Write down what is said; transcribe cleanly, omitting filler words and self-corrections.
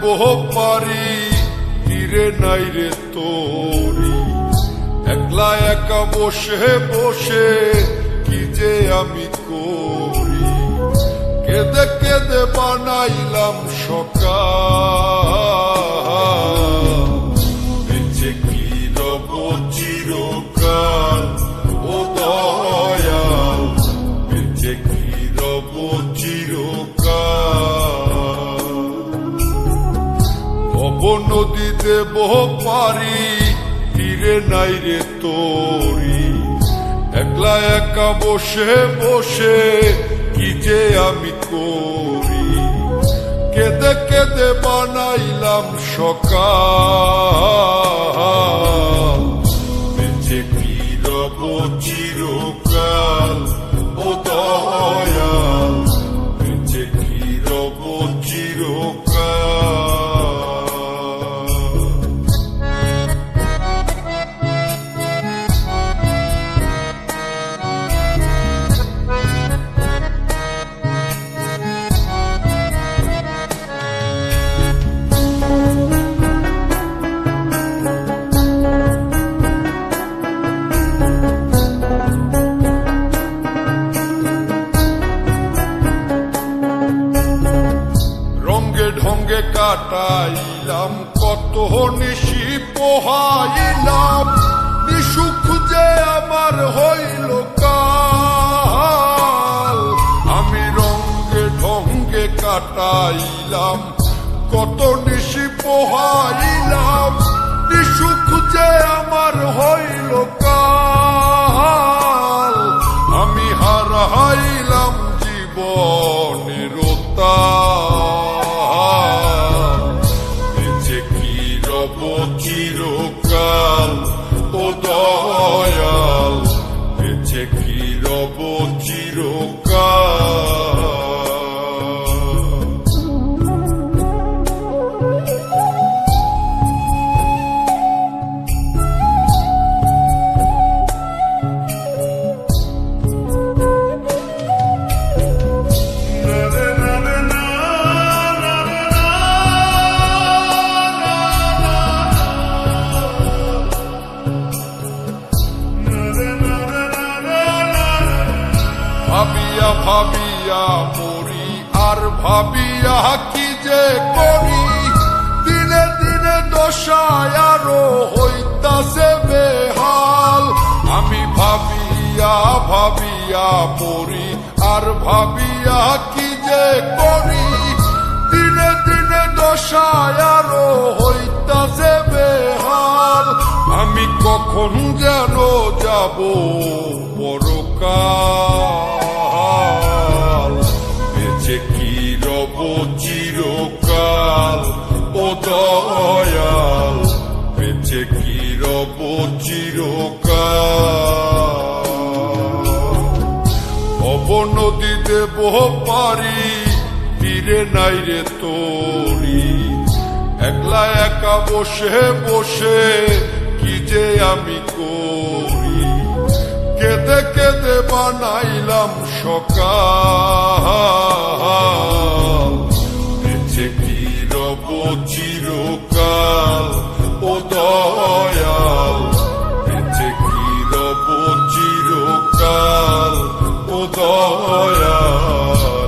পারি তীরে নাই রে তোরি, একলা একা বসে বসে কি যে আমি করি, কেঁদে কেঁদে বানাইলাম সকাল, বেঁচে কি রব চিরকাল ও দয়াল, বেঁচে কি রব চিরকাল। ভব নদী দেব পারি তীরে নাই রে তোরি, একলা একা বসে বসে কি যে আমি করি, কেঁদে কেঁদে বানাইলাম সকাল, বেঁচে কি রব চিরকাল ও দয়াল, বেঁচে কি রব চিরকাল। ঢঙ্গে কাটাইলাম কত নিশি পোহাইলাম, নিসুখ যে আমার হইল কাল, আমি রঙ্গে ঢঙ্গে কাটাইলাম কত নিশি পোহাইলাম, নিসুখ যে আমার হইল কাল, আমি হারাইলাম জীবনের তাল, বেঁচে কি রব চিরকাল ও দয়াল, বেঁচে কি রব চিরকাল। ভাবিয়া ভাবিয়া মরি আর ভাবিয়া কি যে করি, দিনে দিনে দশায় আরো হইতাছে বেহাল, আমি ভাবিয়া ভাবিয়া মরি আর ভাবিয়া কি যে করি, দিনে দিনে দশায় আরো হইতাছে বেহাল, আমি কখন যেন যাব পরকাল, বেঁচে কি রব চিরকাল ও দয়াল, বেঁচে কি রব চিরকাল। ভব নদী দেব পারি তীরে নাই রে তোরি, একলা একা বসে বসে কি যে আমি করি, কেঁদে কেঁদে বানাইলাম সকাল, বেঁচে কি রব চিরকাল ও দয়াল, বেঁচে কি রব চিরকাল ও দয়াল।